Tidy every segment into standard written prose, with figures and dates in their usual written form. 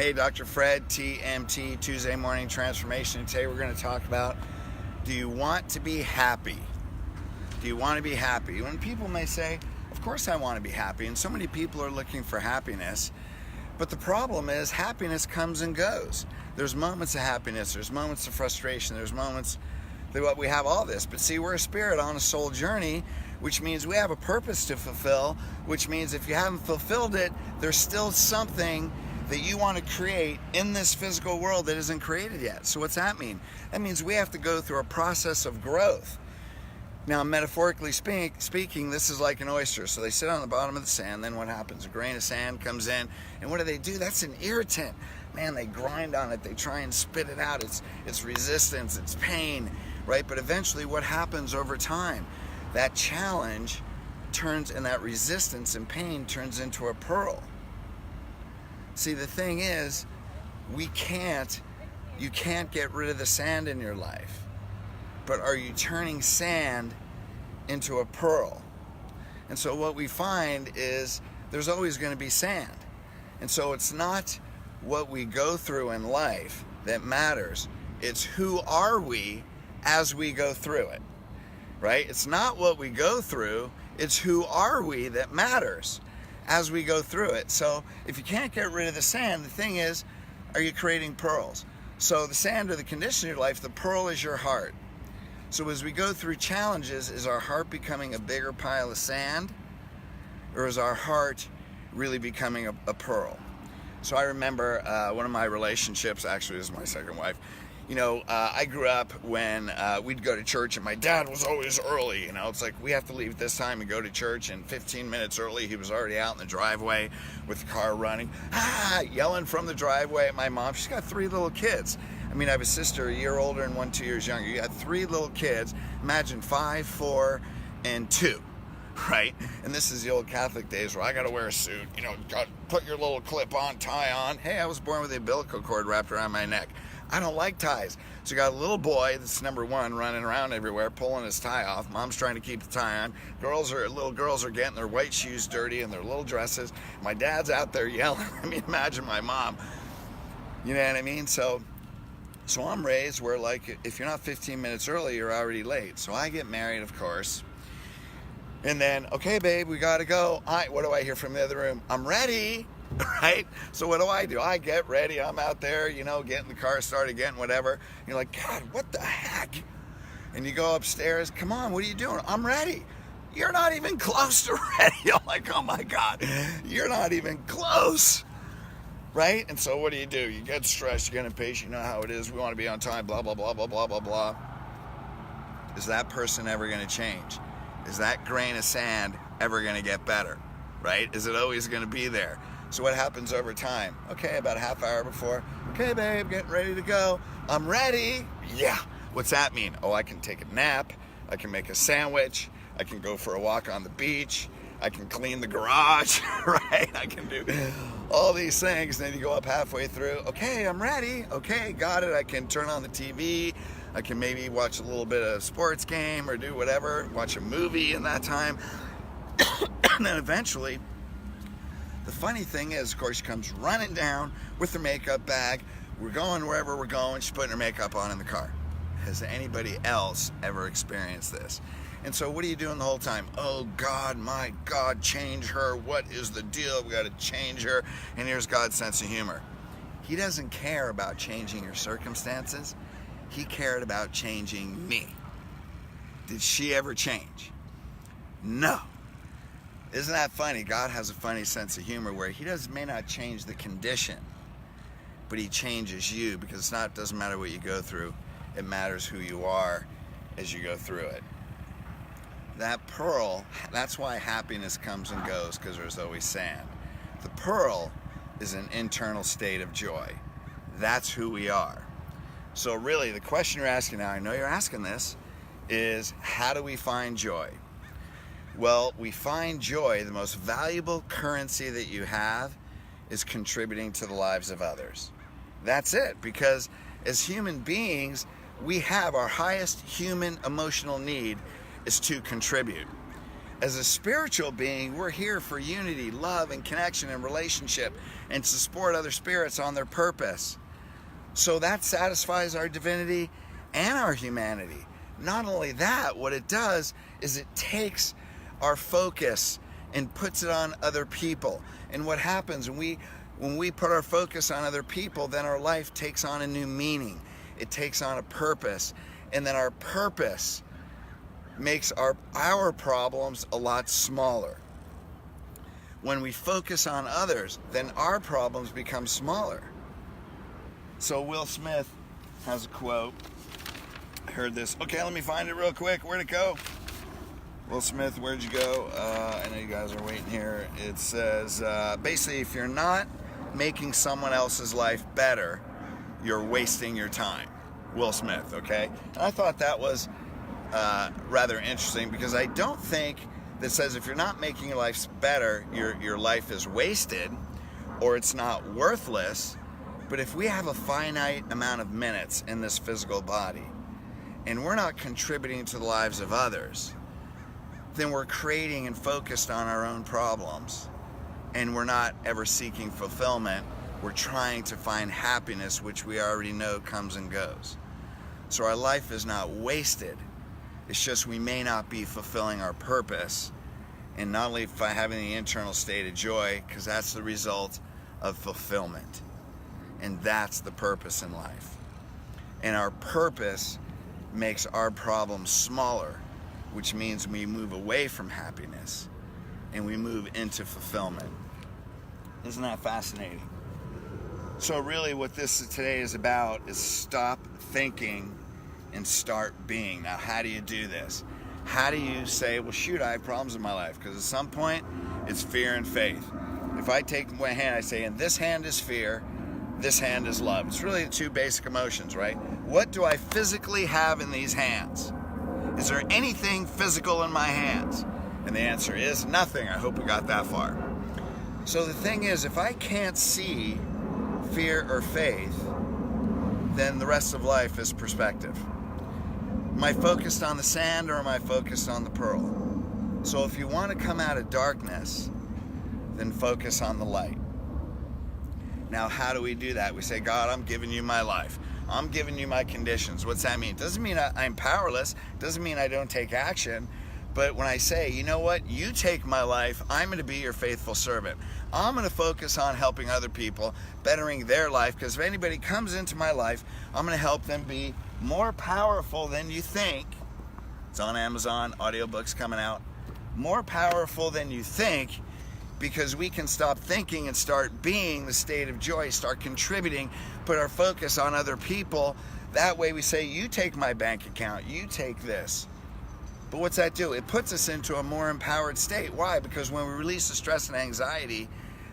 Hey, Dr. Fred, TMT, Tuesday Morning Transformation. Today we're going to talk about, do you want to be happy? Do you want to be happy? When people may say, of course I want to be happy, and so many people are looking for happiness, but the problem is happiness comes and goes. There's moments of happiness, there's moments of frustration, there's moments that we have all this, but see, we're a spirit on a soul journey, which means we have a purpose to fulfill, which means if you haven't fulfilled it, there's still something that you want to create in this physical world that isn't created yet. So what's that mean? That means we have to go through a process of growth. Now, metaphorically speaking, this is like an oyster. So they sit on the bottom of the sand, then what happens? A grain of sand comes in, and what do? That's an irritant. Man, they grind on it, they try and spit it out. It's resistance, it's pain, right? But eventually what happens over time? That challenge turns, and that resistance and pain turns into a pearl. See, the thing is, you can't get rid of the sand in your life. But are you turning sand into a pearl? And so what we find is there's always going to be sand. And so it's not what we go through in life that matters. It's who are we as we go through it, right? It's not what we go through, it's who are we that matters as we go through it. So if you can't get rid of the sand, the thing is, are you creating pearls? So the sand or the condition of your life, the pearl is your heart. So as we go through challenges, is our heart becoming a bigger pile of sand, or is our heart really becoming a pearl? So I remember one of my relationships, actually this is my second wife, I grew up when we'd go to church and my dad was always early. It's like we have to leave at this time and go to church, and 15 minutes early he was already out in the driveway with the car running, yelling from the driveway at my mom. She's got 3 little kids. I have a sister a year older and one 2 years younger. You got 3 little kids. Imagine 5, 4, and 2. Right? And this is the old Catholic days where I got to wear a suit, put your little clip-on tie on. Hey, I was born with the umbilical cord wrapped around my neck. I don't like ties. So you got a little boy that's number 1 running around everywhere, pulling his tie off. Mom's trying to keep the tie on. Little girls are getting their white shoes dirty and their little dresses. My dad's out there yelling. Imagine my mom. You know what I mean? So I'm raised where, like, if you're not 15 minutes early, you're already late. So I get married, of course. And then, okay, babe, we got to go. All right, what do I hear from the other room? I'm ready, right? So what do? I get ready. I'm out there, getting the car started, getting whatever. You're like, God, what the heck? And you go upstairs. Come on, what are you doing? I'm ready. You're not even close to ready. I'm like, oh, my God, you're not even close. Right? And so what do? You get stressed, you get impatient, you know how it is. We want to be on time, blah, blah, blah, blah, blah, blah, blah. Is that person ever going to change? Is that grain of sand ever going to get better? Right? Is it always going to be there? So what happens over time? Okay, about a half hour before. Okay, babe, getting ready to go. I'm ready. Yeah. What's that mean? Oh, I can take a nap. I can make a sandwich. I can go for a walk on the beach. I can clean the garage, right? I can do all these things. And then you go up halfway through. Okay, I'm ready. Okay, got it. I can turn on the TV. I can maybe watch a little bit of sports game or do whatever, watch a movie in that time. And then eventually, the funny thing is, of course, she comes running down with her makeup bag. We're going wherever we're going. She's putting her makeup on in the car. Has anybody else ever experienced this? And so what are you doing the whole time? Oh, God, my God, change her. What is the deal? We got to change her. And here's God's sense of humor. He doesn't care about changing your circumstances. He cared about changing me. Did she ever change? No. Isn't that funny? God has a funny sense of humor where he may not change the condition, but he changes you, because it doesn't matter what you go through. It matters who you are as you go through it. That pearl, that's why happiness comes and goes, because there's always sand. The pearl is an internal state of joy. That's who we are. So really, the question you're asking now, I know you're asking this, is how do we find joy? Well, we find joy, the most valuable currency that you have is contributing to the lives of others. That's it, because as human beings, we have our highest human emotional need is to contribute. As a spiritual being, we're here for unity, love, and connection and relationship, and to support other spirits on their purpose. So that satisfies our divinity and our humanity. Not only that, what it does is it takes our focus and puts it on other people. And what happens when we put our focus on other people, then our life takes on a new meaning. It takes on a purpose. And then our purpose makes our problems a lot smaller. When we focus on others, then our problems become smaller. So Will Smith has a quote. I heard this. Okay, let me find it real quick. Where'd it go? Will Smith, where'd you go? I know you guys are waiting here. It says, basically, if you're not making someone else's life better, you're wasting your time. Will Smith, okay? And I thought that was rather interesting, because I don't think that says if you're not making your life better, your life is wasted or it's not worthless. But if we have a finite amount of minutes in this physical body and we're not contributing to the lives of others, then we're creating and focused on our own problems, and we're not ever seeking fulfillment. We're trying to find happiness, which we already know comes and goes. So our life is not wasted. It's just we may not be fulfilling our purpose, and not only by having the internal state of joy, because that's the result of fulfillment. And that's the purpose in life. And our purpose makes our problems smaller, which means we move away from happiness and we move into fulfillment. Isn't that fascinating? So really what this today is about is stop thinking and start being. Now, how do you do this? How do you say, well, shoot, I have problems in my life? Because at some point, it's fear and faith. If I take my hand, I say, in this hand is fear, this hand is love. It's really the two basic emotions, right? What do I physically have in these hands? Is there anything physical in my hands? And the answer is nothing. I hope we got that far. So the thing is, if I can't see fear or faith, then the rest of life is perspective. Am I focused on the sand, or am I focused on the pearl? So if you want to come out of darkness, then focus on the light. Now, how do we do that? We say, God, I'm giving you my life. I'm giving you my conditions. What's that mean? Doesn't mean I'm powerless. Doesn't mean I don't take action. But when I say, you know what, you take my life, I'm going to be your faithful servant. I'm going to focus on helping other people, bettering their life, because if anybody comes into my life, I'm going to help them be more powerful than you think. It's on Amazon, audiobooks coming out. More powerful than you think, because we can stop thinking and start being the state of joy, start contributing, put our focus on other people. That way we say, you take my bank account, you take this. But what's that do? It puts us into a more empowered state. Why? Because when we release the stress and anxiety,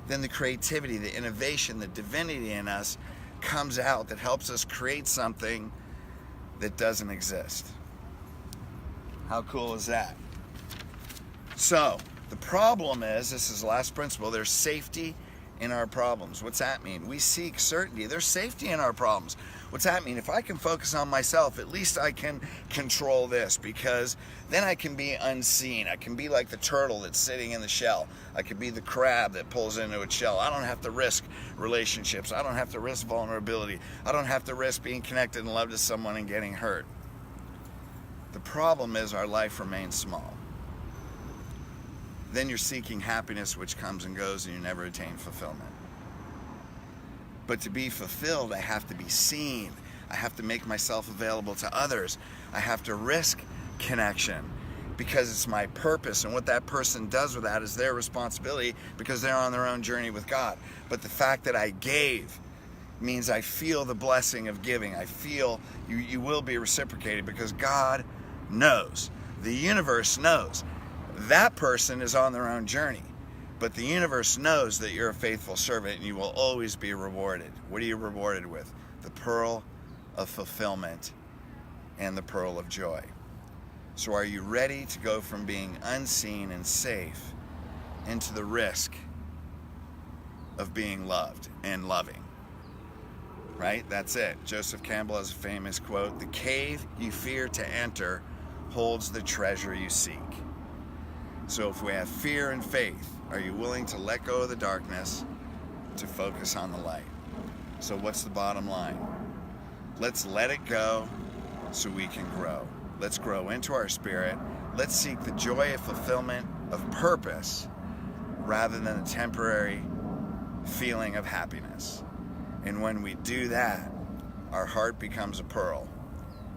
then the creativity, the innovation, the divinity in us comes out that helps us create something that doesn't exist. How cool is that? So, the problem is, this is the last principle, there's safety in our problems. What's that mean? We seek certainty. There's safety in our problems. What's that mean? If I can focus on myself, at least I can control this, because then I can be unseen. I can be like the turtle that's sitting in the shell. I could be the crab that pulls into its shell. I don't have to risk relationships. I don't have to risk vulnerability. I don't have to risk being connected and loved to someone and getting hurt. The problem is our life remains small. Then you're seeking happiness, which comes and goes, and you never attain fulfillment. But to be fulfilled, I have to be seen. I have to make myself available to others. I have to risk connection, because it's my purpose, and what that person does with that is their responsibility, because they're on their own journey with God. But the fact that I gave means I feel the blessing of giving. I feel you will be reciprocated, because God knows. The universe knows. That person is on their own journey, but the universe knows that you're a faithful servant and you will always be rewarded. What are you rewarded with? The pearl of fulfillment and the pearl of joy. So are you ready to go from being unseen and safe into the risk of being loved and loving? Right? That's it. Joseph Campbell has a famous quote, "The cave you fear to enter holds the treasure you seek." So if we have fear and faith, are you willing to let go of the darkness to focus on the light? So what's the bottom line? Let's let it go so we can grow. Let's grow into our spirit. Let's seek the joy of fulfillment of purpose rather than a temporary feeling of happiness. And when we do that, our heart becomes a pearl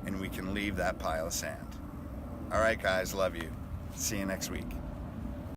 and we can leave that pile of sand. All right, guys, love you. See you next week.